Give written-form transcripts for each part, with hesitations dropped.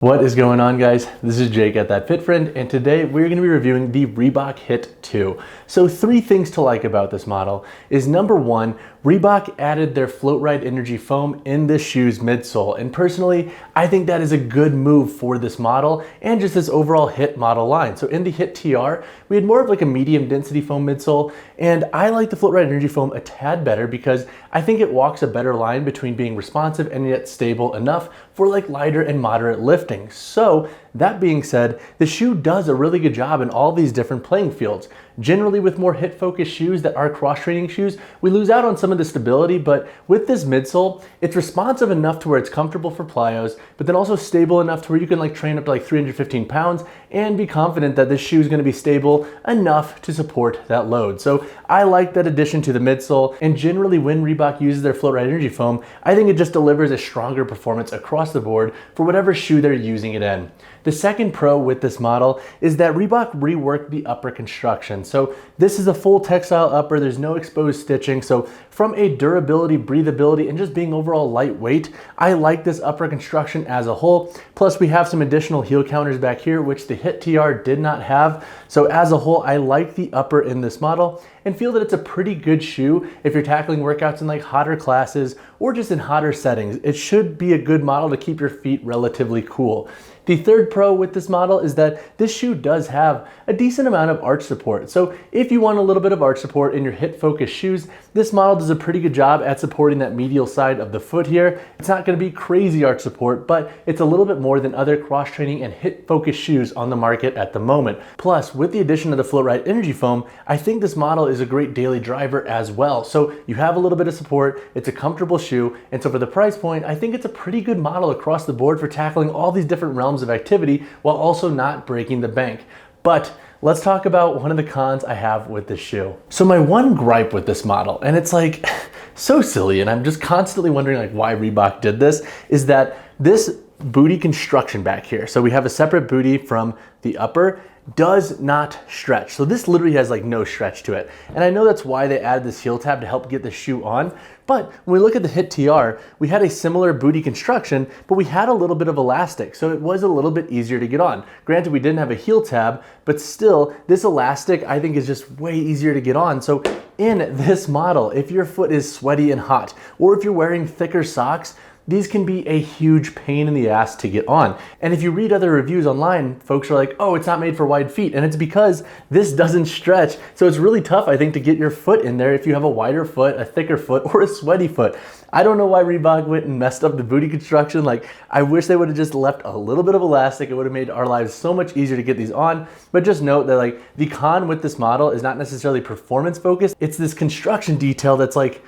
What is going on, guys? This is Jake at That Fit Friend, and today we're going to be reviewing the Reebok HIIT 2. So 3 things to like about this model is number 1, Reebok added their Float Ride Energy foam in this shoe's midsole, and personally I think that is a good move for this model and just this overall HIIT model line. So in the HIIT TR we had more of like a medium density foam midsole, and I like the Float Ride Energy foam a tad better because I think it walks a better line between being responsive and yet stable enough for like lighter and moderate lifting. So that being said, the shoe does a really good job in all these different playing fields. Generally with more HIIT-focused shoes that are cross-training shoes, we lose out on some of the stability, but with this midsole, it's responsive enough to where it's comfortable for plyos, but then also stable enough to where you can like train up to like 315 pounds and be confident that this shoe is going to be stable enough to support that load. So I like that addition to the midsole, and generally when Reebok uses their Float Ride Energy foam, I think it just delivers a stronger performance across the board for whatever shoe they're using it in. The second pro with this model is that Reebok reworked the upper construction. So this is a full textile upper, there's no exposed stitching. So from a durability, breathability, and just being overall lightweight, I like this upper construction as a whole. Plus we have some additional heel counters back here, which the HIIT TR did not have. So as a whole, I like the upper in this model and feel that it's a pretty good shoe if you're tackling workouts in like hotter classes or just in hotter settings. It should be a good model to keep your feet relatively cool. The third pro with this model is that this shoe does have a decent amount of arch support. So if you want a little bit of arch support in your HIIT-focused shoes, this model does a pretty good job at supporting that medial side of the foot here. It's not going to be crazy arch support, but it's a little bit more than other cross-training and HIIT-focused shoes on the market at the moment. Plus, with the addition of the Float Ride Energy foam, I think this model is a great daily driver as well. So you have a little bit of support, it's a comfortable shoe, and so for the price point, I think it's a pretty good model across the board for tackling all these different realms of activity while also not breaking the bank. But let's talk about one of the cons I have with this shoe. So my one gripe with this model, and it's like so silly, and I'm just constantly wondering like why Reebok did this, is that this booty construction back here, so we have a separate booty from the upper, does not stretch. So this literally has like no stretch to it. And I know that's why they added this heel tab to help get the shoe on. But when we look at the HIIT TR, we had a similar booty construction, but we had a little bit of elastic. So it was a little bit easier to get on. Granted, we didn't have a heel tab, but still this elastic I think is just way easier to get on. So in this model, if your foot is sweaty and hot, or if you're wearing thicker socks, these can be a huge pain in the ass to get on. And if you read other reviews online, folks are like, oh, it's not made for wide feet. And it's because this doesn't stretch. So it's really tough, I think, to get your foot in there if you have a wider foot, a thicker foot, or a sweaty foot. I don't know why Reebok went and messed up the booty construction. Like, I wish they would have just left a little bit of elastic. It would have made our lives so much easier to get these on. But just note that like the con with this model is not necessarily performance focused. It's this construction detail that's like,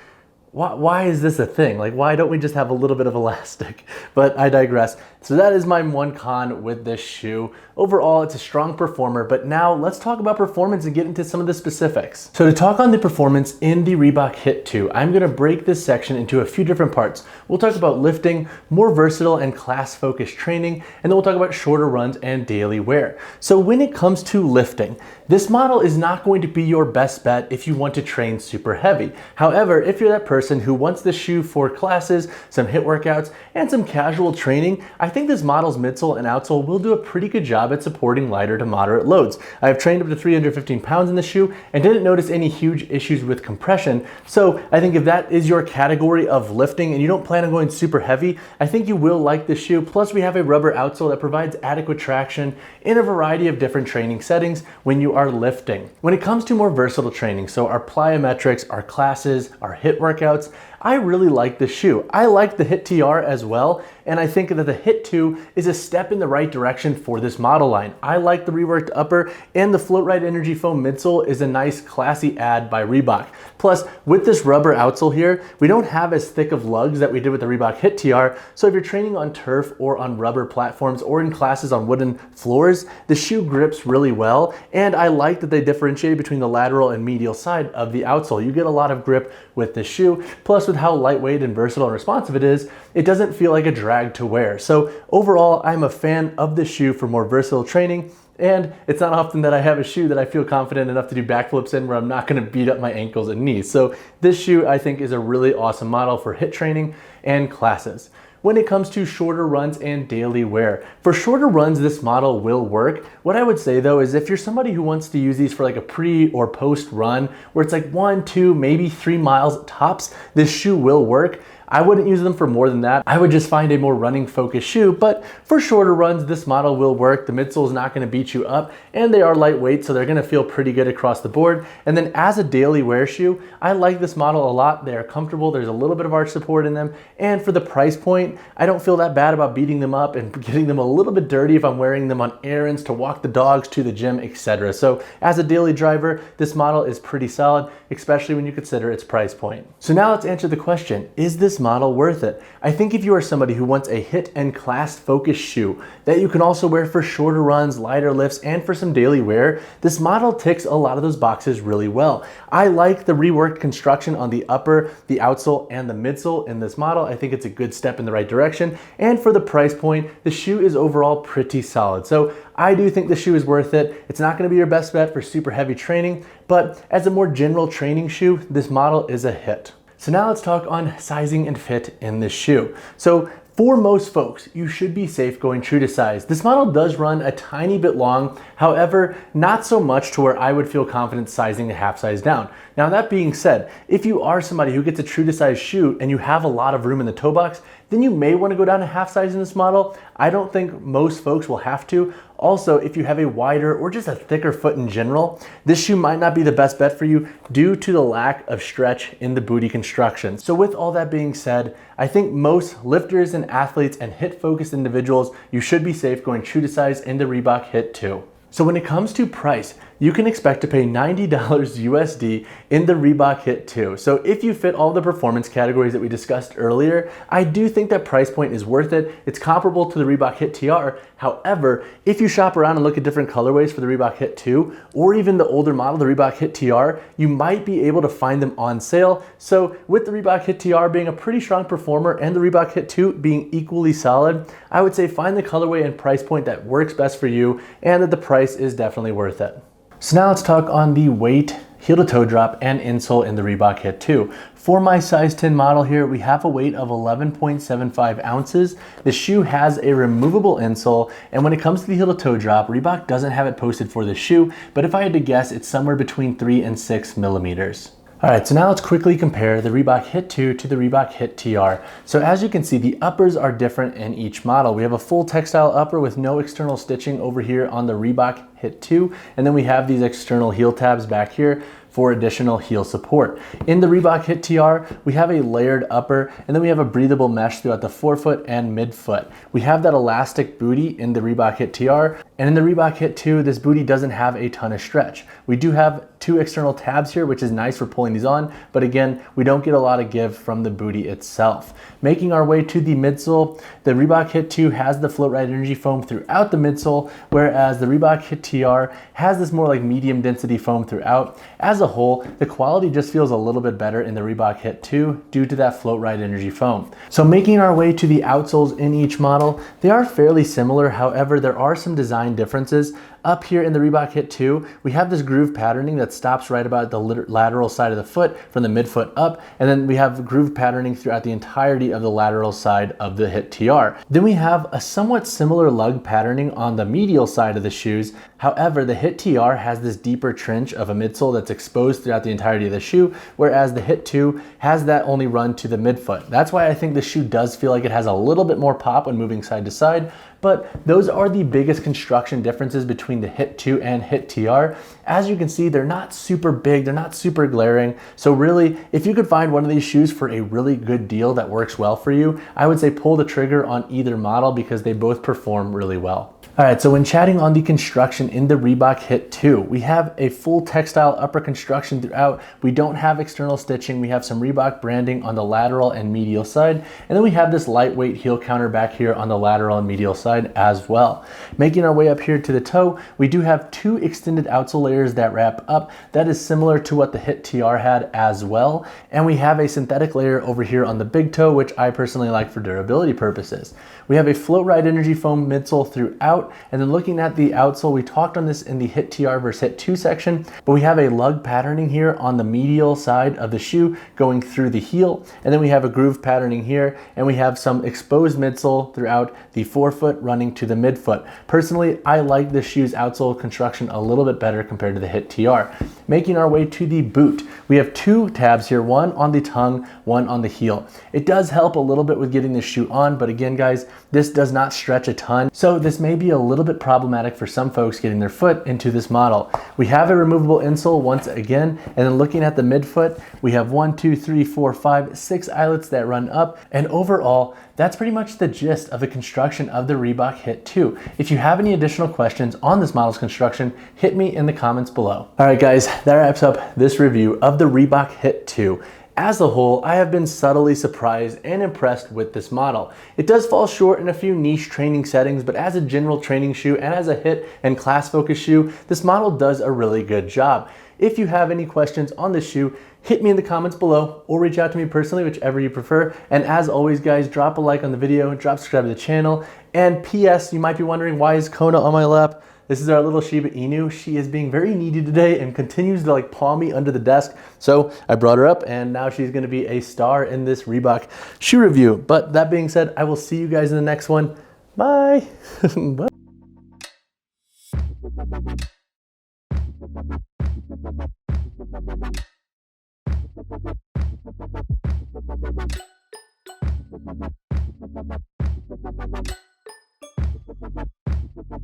why is this a thing? Like, why don't we just have a little bit of elastic? But I digress. So that is my one con with this shoe. Overall, it's a strong performer, but now let's talk about performance and get into some of the specifics. So to talk on the performance in the Reebok HIIT 2, I'm gonna break this section into a few different parts. We'll talk about lifting, more versatile and class-focused training, and then we'll talk about shorter runs and daily wear. So when it comes to lifting, this model is not going to be your best bet if you want to train super heavy. However, if you're that person who wants this shoe for classes, some HIIT workouts, and some casual training, I think this model's midsole and outsole will do a pretty good job at supporting lighter to moderate loads. I've trained up to 315 pounds in this shoe and didn't notice any huge issues with compression. So I think if that is your category of lifting and you don't plan on going super heavy, I think you will like this shoe. Plus we have a rubber outsole that provides adequate traction in a variety of different training settings when you are lifting. When it comes to more versatile training, so our plyometrics, our classes, our HIIT workouts, I really like this shoe. I like the HIIT TR as well, and I think that the HIIT 2 is a step in the right direction for this model line. I like the reworked upper, and the Float Ride Energy foam midsole is a nice classy add by Reebok. Plus, with this rubber outsole here, we don't have as thick of lugs that we did with the Reebok HIIT TR, so if you're training on turf or on rubber platforms or in classes on wooden floors, the shoe grips really well, and I like that they differentiate between the lateral and medial side of the outsole. You get a lot of grip with this shoe, plus with how lightweight and versatile and responsive it is, it doesn't feel like a drag to wear. So overall, I'm a fan of this shoe for more versatile training, and it's not often that I have a shoe that I feel confident enough to do backflips in where I'm not going to beat up my ankles and knees. So this shoe I think is a really awesome model for HIIT training and classes. when it comes to shorter runs and daily wear. For shorter runs, this model will work. What I would say though is if you're somebody who wants to use these for like a pre or post run where it's like 1, 2, maybe 3 miles tops, this shoe will work. I wouldn't use them for more than that. I would just find a more running focused shoe, but for shorter runs, this model will work. The midsole is not gonna beat you up, and they are lightweight, so they're gonna feel pretty good across the board. And then as a daily wear shoe, I like this model a lot. They are comfortable, there's a little bit of arch support in them, and for the price point, I don't feel that bad about beating them up and getting them a little bit dirty if I'm wearing them on errands, to walk the dogs, to the gym, etc. So as a daily driver, this model is pretty solid, especially when you consider its price point. So now let's answer the question, is this model worth it? I think if you are somebody who wants a HIIT and class focused shoe that you can also wear for shorter runs, lighter lifts, and for some daily wear, this model ticks a lot of those boxes really well. I like the reworked construction on the upper, the outsole, and the midsole in this model. I think it's a good step in the right direction. And for the price point, the shoe is overall pretty solid. So I do think the shoe is worth it. It's not gonna be your best bet for super heavy training, but as a more general training shoe, this model is a hit. So now let's talk on sizing and fit in this shoe. So for most folks, you should be safe going true to size. This model does run a tiny bit long, however, not so much to where I would feel confident sizing a half size down. Now that being said, if you are somebody who gets a true to size shoe and you have a lot of room in the toe box, then you may want to go down a half size in this model. I don't think most folks will have to. Also, if you have a wider or just a thicker foot in general, this shoe might not be the best bet for you due to the lack of stretch in the bootie construction. So with all that being said, I think most lifters and athletes and HIIT focused individuals, you should be safe going true to size in the Reebok HIIT 2. So when it comes to price, you can expect to pay $90 USD in the Reebok HIIT 2. So if you fit all the performance categories that we discussed earlier, I do think that price point is worth it. It's comparable to the Reebok HIIT TR. However, if you shop around and look at different colorways for the Reebok HIIT 2, or even the older model, the Reebok HIIT TR, you might be able to find them on sale. So with the Reebok HIIT TR being a pretty strong performer and the Reebok HIIT 2 being equally solid, I would say find the colorway and price point that works best for you and that the price is definitely worth it. So now let's talk on the weight, heel to toe drop, and insole in the Reebok HIIT 2. For my size 10 model here, we have a weight of 11.75 ounces. The shoe has a removable insole, and when it comes to the heel to toe drop, Reebok doesn't have it posted for the shoe, but if I had to guess, it's somewhere between 3 and 6 millimeters. All right, so now let's quickly compare the Reebok HIIT 2 to the Reebok HIIT TR. So as you can see, the uppers are different in each model. We have a full textile upper with no external stitching over here on the Reebok HIIT 2, and then we have these external heel tabs back here for additional heel support. In the Reebok HIIT TR, we have a layered upper, and then we have a breathable mesh throughout the forefoot and midfoot. We have that elastic bootie in the Reebok HIIT TR, and in the Reebok HIIT 2, this bootie doesn't have a ton of stretch. We do have 2 external tabs here, which is nice for pulling these on, but again, we don't get a lot of give from the bootie itself. Making our way to the midsole, the Reebok HIIT 2 has the float ride energy foam throughout the midsole, whereas the Reebok HIIT TR has this more like medium density foam throughout. As a whole, the quality just feels a little bit better in the Reebok HIIT 2 due to that float ride energy foam. So making our way to the outsoles in each model, they are fairly similar. However, there are some design differences. Up here in the Reebok HIIT 2, we have this groove patterning that stops right about the lateral side of the foot from the midfoot up, and then we have groove patterning throughout the entirety of the lateral side of the HIIT TR. Then we have a somewhat similar lug patterning on the medial side of the shoes. However, the HIIT TR has this deeper trench of a midsole that's exposed throughout the entirety of the shoe, whereas the HIIT 2 has that only run to the midfoot. That's why I think the shoe does feel like it has a little bit more pop when moving side to side, but those are the biggest construction differences between the HIIT 2 and HIIT TR. As you can see, they're not super big, they're not super glaring. So really, if you could find one of these shoes for a really good deal that works well for you, I would say pull the trigger on either model because they both perform really well. All right, so when chatting on the construction in the Reebok HIIT 2, we have a full textile upper construction throughout. We don't have external stitching. We have some Reebok branding on the lateral and medial side. And then we have this lightweight heel counter back here on the lateral and medial side as well. Making our way up here to the toe, we do have 2 extended outsole layers that wrap up. That is similar to what the HIIT TR had as well. And we have a synthetic layer over here on the big toe, which I personally like for durability purposes. We have a float ride energy foam midsole throughout, throughout. And then looking at the outsole, we talked on this in the HIIT TR versus HIIT 2 section, but we have a lug patterning here on the medial side of the shoe going through the heel. And then we have a groove patterning here, and we have some exposed midsole throughout the forefoot running to the midfoot. Personally, I like this shoe's outsole construction a little bit better compared to the HIIT TR. Making our way to the boot, we have two tabs here, one on the tongue, one on the heel. It does help a little bit with getting this shoe on, but again guys, this does not stretch a ton, so this may be a little bit problematic for some folks getting their foot into this model. We have a removable insole once again, and then looking at the midfoot, we have 1, 2, 3, 4, 5, 6 eyelets that run up, and overall, that's pretty much the gist of the construction of the Reebok HIIT 2. If you have any additional questions on this model's construction, hit me in the comments below. All right guys, that wraps up this review of the Reebok HIIT 2. As a whole, I have been subtly surprised and impressed with this model. It does fall short in a few niche training settings, but as a general training shoe and as a HIIT and class focused shoe, this model does a really good job. If you have any questions on this shoe, hit me in the comments below or reach out to me personally, whichever you prefer. And as always guys, drop a like on the video, drop subscribe to the channel. And PS, you might be wondering, why is Kona on my lap? This is our little Shiba Inu. She is being very needy today and continues to like paw me under the desk. So I brought her up and now she's gonna be a star in this Reebok shoe review. But that being said, I will see you guys in the next one. Bye. Bye.